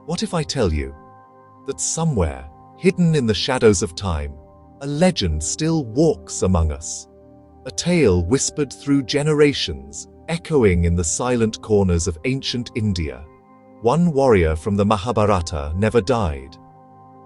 What if I tell you that somewhere, hidden in the shadows of time, a legend still walks among us? A tale whispered through generations, echoing in the silent corners of ancient India. One warrior from the Mahabharata never died.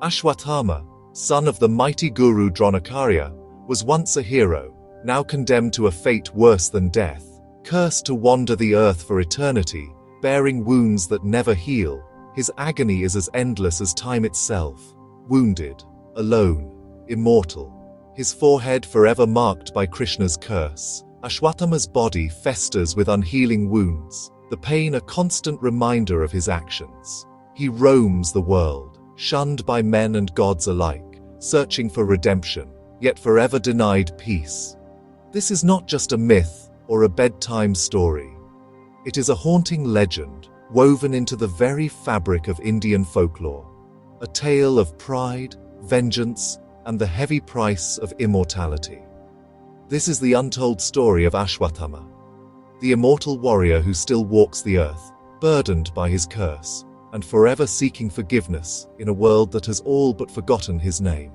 Ashwatthama, son of the mighty guru Dronacharya, was once a hero, now condemned to a fate worse than death, cursed to wander the earth for eternity, bearing wounds that never heal. His agony is as endless as time itself. Wounded, alone, immortal, his forehead forever marked by Krishna's curse, Ashwatthama's body festers with unhealing wounds, the pain a constant reminder of his actions. He roams the world, shunned by men and gods alike, searching for redemption, yet forever denied peace. This is not just a myth or a bedtime story. It is a haunting legend, woven into the very fabric of Indian folklore. A tale of pride, vengeance, and the heavy price of immortality. This is the untold story of Ashwatthama, the immortal warrior who still walks the earth, burdened by his curse, and forever seeking forgiveness in a world that has all but forgotten his name.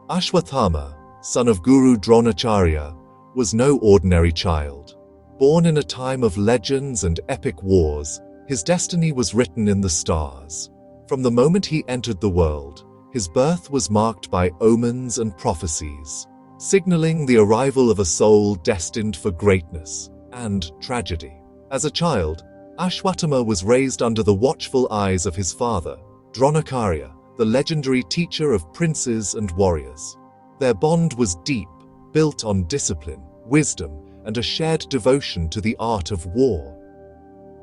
Ashwatthama, son of Guru Dronacharya, was no ordinary child. Born in a time of legends and epic wars, his destiny was written in the stars. From the moment he entered the world, his birth was marked by omens and prophecies, signaling the arrival of a soul destined for greatness and tragedy. As a child, Ashwatthama was raised under the watchful eyes of his father, Dronacharya, the legendary teacher of princes and warriors. Their bond was deep, built on discipline, wisdom, and a shared devotion to the art of war.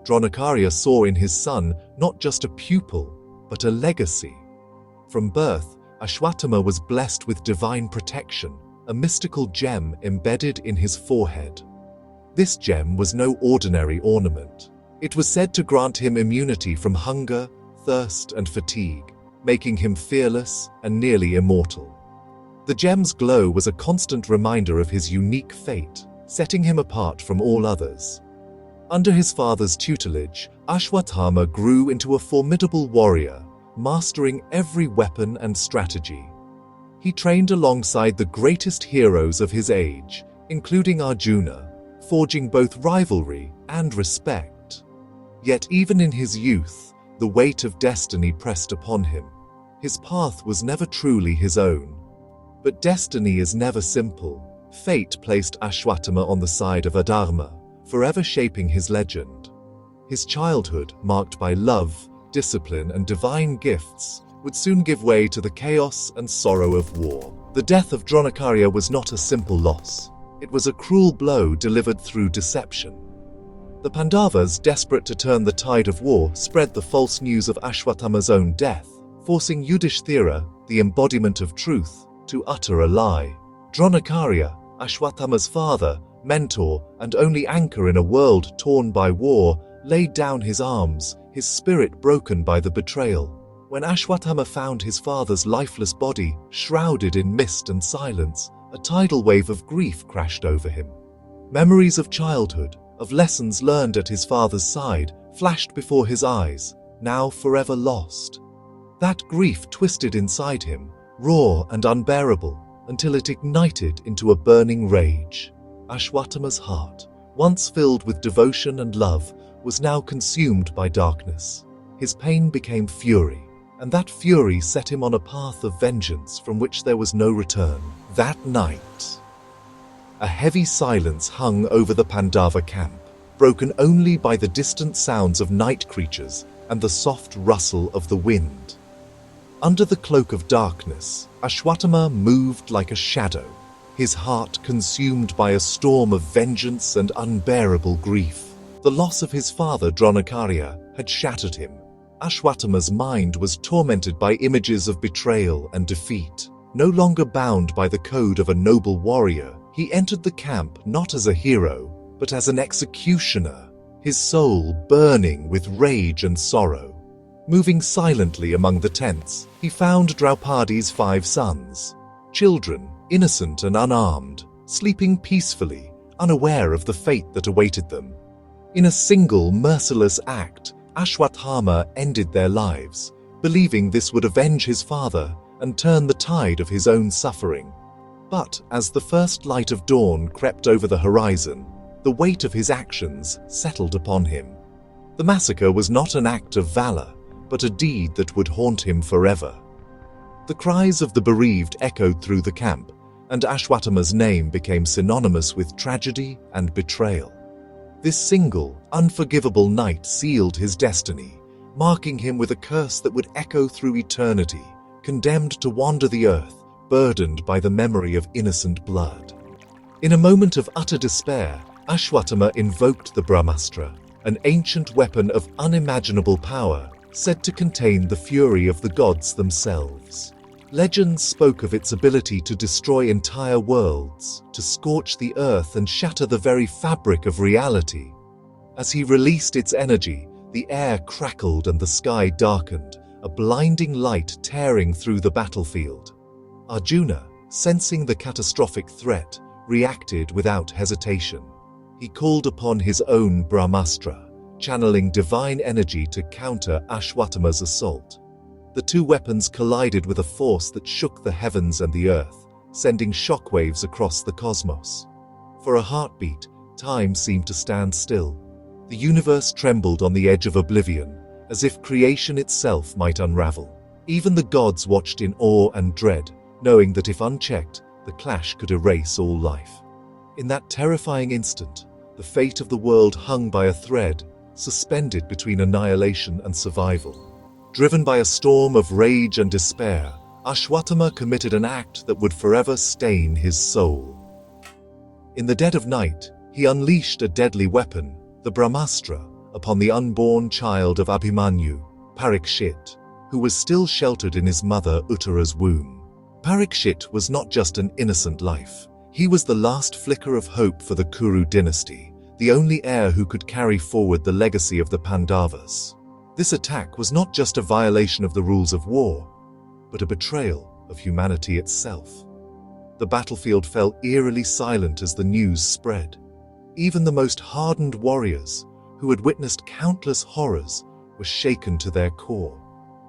Dronacharya saw in his son not just a pupil, but a legacy. From birth, Ashwatthama was blessed with divine protection, a mystical gem embedded in his forehead. This gem was no ordinary ornament. It was said to grant him immunity from hunger, thirst, and fatigue, making him fearless and nearly immortal. The gem's glow was a constant reminder of his unique fate, setting him apart from all others. Under his father's tutelage, Ashwatthama grew into a formidable warrior, mastering every weapon and strategy. He trained alongside the greatest heroes of his age, including Arjuna, forging both rivalry and respect. Yet even in his youth, the weight of destiny pressed upon him. His path was never truly his own. But destiny is never simple. Fate placed Ashwatthama on the side of Dharma, forever shaping his legend. His childhood, marked by love, discipline, and divine gifts, would soon give way to the chaos and sorrow of war. The death of Dronacharya was not a simple loss. It was a cruel blow delivered through deception. The Pandavas, desperate to turn the tide of war, spread the false news of Ashwatthama's own death, forcing Yudhishthira, the embodiment of truth, to utter a lie. Dronacharya, Ashwatthama's father, mentor, and only anchor in a world torn by war, laid down his arms, his spirit broken by the betrayal. When Ashwatthama found his father's lifeless body, shrouded in mist and silence, a tidal wave of grief crashed over him. Memories of childhood, of lessons learned at his father's side, flashed before his eyes, now forever lost. That grief twisted inside him, raw and unbearable, until it ignited into a burning rage. Ashwatthama's heart, once filled with devotion and love, was now consumed by darkness. His pain became fury, and that fury set him on a path of vengeance from which there was no return. That night, a heavy silence hung over the Pandava camp, broken only by the distant sounds of night creatures and the soft rustle of the wind. Under the cloak of darkness, Ashwatthama moved like a shadow, his heart consumed by a storm of vengeance and unbearable grief. The loss of his father Dronacharya had shattered him. Ashwatthama's mind was tormented by images of betrayal and defeat. No longer bound by the code of a noble warrior, he entered the camp not as a hero, but as an executioner, his soul burning with rage and sorrow. Moving silently among the tents, he found Draupadi's 5 sons, children, innocent and unarmed, sleeping peacefully, unaware of the fate that awaited them. In a single merciless act, Ashwatthama ended their lives, believing this would avenge his father and turn the tide of his own suffering. But as the first light of dawn crept over the horizon, the weight of his actions settled upon him. The massacre was not an act of valor, but a deed that would haunt him forever. The cries of the bereaved echoed through the camp, and Ashwatthama's name became synonymous with tragedy and betrayal. This single, unforgivable night sealed his destiny, marking him with a curse that would echo through eternity, condemned to wander the earth, burdened by the memory of innocent blood. In a moment of utter despair, Ashwatthama invoked the Brahmastra, an ancient weapon of unimaginable power, said to contain the fury of the gods themselves. Legends spoke of its ability to destroy entire worlds, to scorch the earth and shatter the very fabric of reality. As he released its energy, the air crackled and the sky darkened, a blinding light tearing through the battlefield. Arjuna, sensing the catastrophic threat, reacted without hesitation. He called upon his own Brahmastra, channeling divine energy to counter Ashwatthama's assault. The two weapons collided with a force that shook the heavens and the earth, sending shockwaves across the cosmos. For a heartbeat, time seemed to stand still. The universe trembled on the edge of oblivion, as if creation itself might unravel. Even the gods watched in awe and dread, knowing that if unchecked, the clash could erase all life. In that terrifying instant, the fate of the world hung by a thread, suspended between annihilation and survival. Driven by a storm of rage and despair, Ashwatthama committed an act that would forever stain his soul. In the dead of night, he unleashed a deadly weapon, the Brahmastra, upon the unborn child of Abhimanyu, Parikshit, who was still sheltered in his mother Uttara's womb. Parikshit was not just an innocent life. He was the last flicker of hope for the Kuru dynasty, the only heir who could carry forward the legacy of the Pandavas. This attack was not just a violation of the rules of war, but a betrayal of humanity itself. The battlefield fell eerily silent as the news spread. Even the most hardened warriors, who had witnessed countless horrors, were shaken to their core.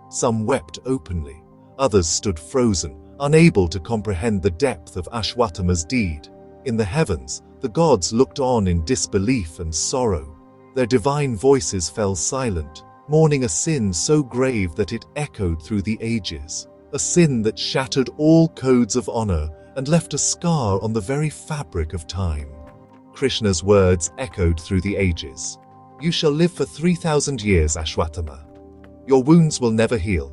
Some wept openly, others stood frozen, unable to comprehend the depth of Ashwatthama's deed. In the heavens, the gods looked on in disbelief and sorrow. Their divine voices fell silent, mourning a sin so grave that it echoed through the ages, a sin that shattered all codes of honor and left a scar on the very fabric of time. Krishna's words echoed through the ages. "You shall live for 3,000 years, Ashwatthama. Your wounds will never heal.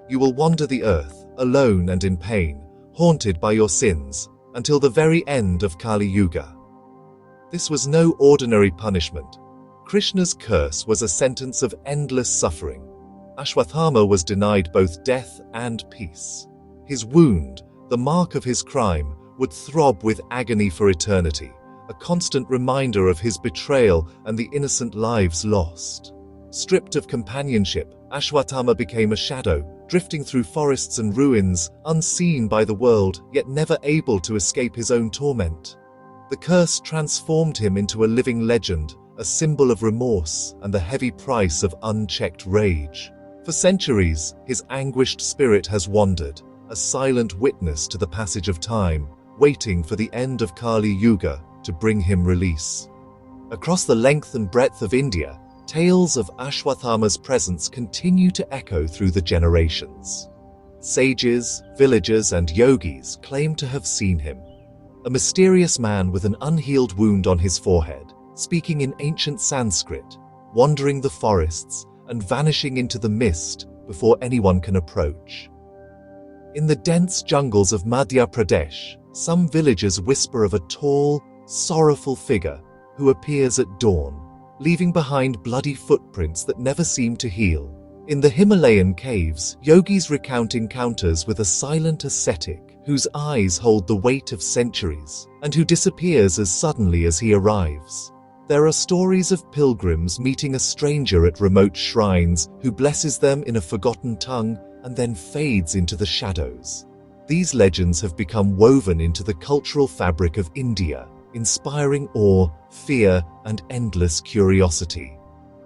You will wander the earth, alone and in pain, haunted by your sins, until the very end of Kali Yuga." This was no ordinary punishment. Krishna's curse was a sentence of endless suffering. Ashwatthama was denied both death and peace. His wound, the mark of his crime, would throb with agony for eternity, a constant reminder of his betrayal and the innocent lives lost. Stripped of companionship, Ashwatthama became a shadow, drifting through forests and ruins, unseen by the world, yet never able to escape his own torment. The curse transformed him into a living legend, a symbol of remorse and the heavy price of unchecked rage. For centuries, his anguished spirit has wandered, a silent witness to the passage of time, waiting for the end of Kali Yuga to bring him release. Across the length and breadth of India, tales of Ashwatthama's presence continue to echo through the generations. Sages, villagers, and yogis claim to have seen him, a mysterious man with an unhealed wound on his forehead, speaking in ancient Sanskrit, wandering the forests and vanishing into the mist before anyone can approach. In the dense jungles of Madhya Pradesh, some villagers whisper of a tall, sorrowful figure who appears at dawn, leaving behind bloody footprints that never seem to heal. In the Himalayan caves, yogis recount encounters with a silent ascetic whose eyes hold the weight of centuries and who disappears as suddenly as he arrives. There are stories of pilgrims meeting a stranger at remote shrines who blesses them in a forgotten tongue and then fades into the shadows. These legends have become woven into the cultural fabric of India, inspiring awe, fear, and endless curiosity.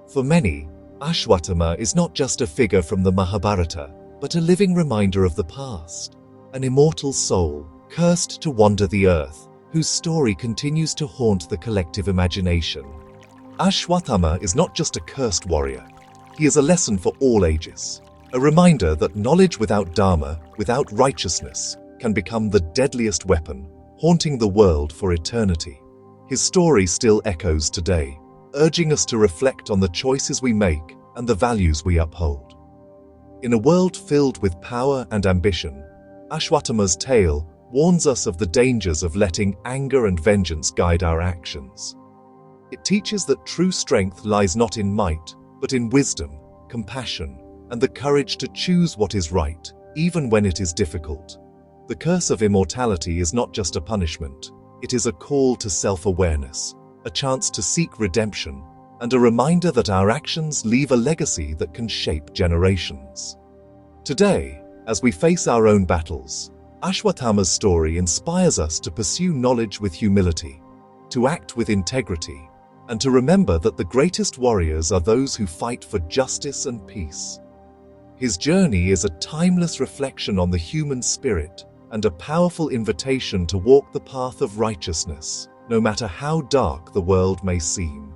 For many, Ashwatthama is not just a figure from the Mahabharata, but a living reminder of the past, an immortal soul, cursed to wander the earth, whose story continues to haunt the collective imagination. Ashwatthama is not just a cursed warrior, he is a lesson for all ages, a reminder that knowledge without Dharma, without righteousness, can become the deadliest weapon, haunting the world for eternity. His story still echoes today, urging us to reflect on the choices we make and the values we uphold. In a world filled with power and ambition, Ashwatthama's tale warns us of the dangers of letting anger and vengeance guide our actions. It teaches that true strength lies not in might, but in wisdom, compassion, and the courage to choose what is right, even when it is difficult. The curse of immortality is not just a punishment, it is a call to self-awareness, a chance to seek redemption, and a reminder that our actions leave a legacy that can shape generations. Today, as we face our own battles, Ashwatthama's story inspires us to pursue knowledge with humility, to act with integrity, and to remember that the greatest warriors are those who fight for justice and peace. His journey is a timeless reflection on the human spirit and a powerful invitation to walk the path of righteousness, no matter how dark the world may seem.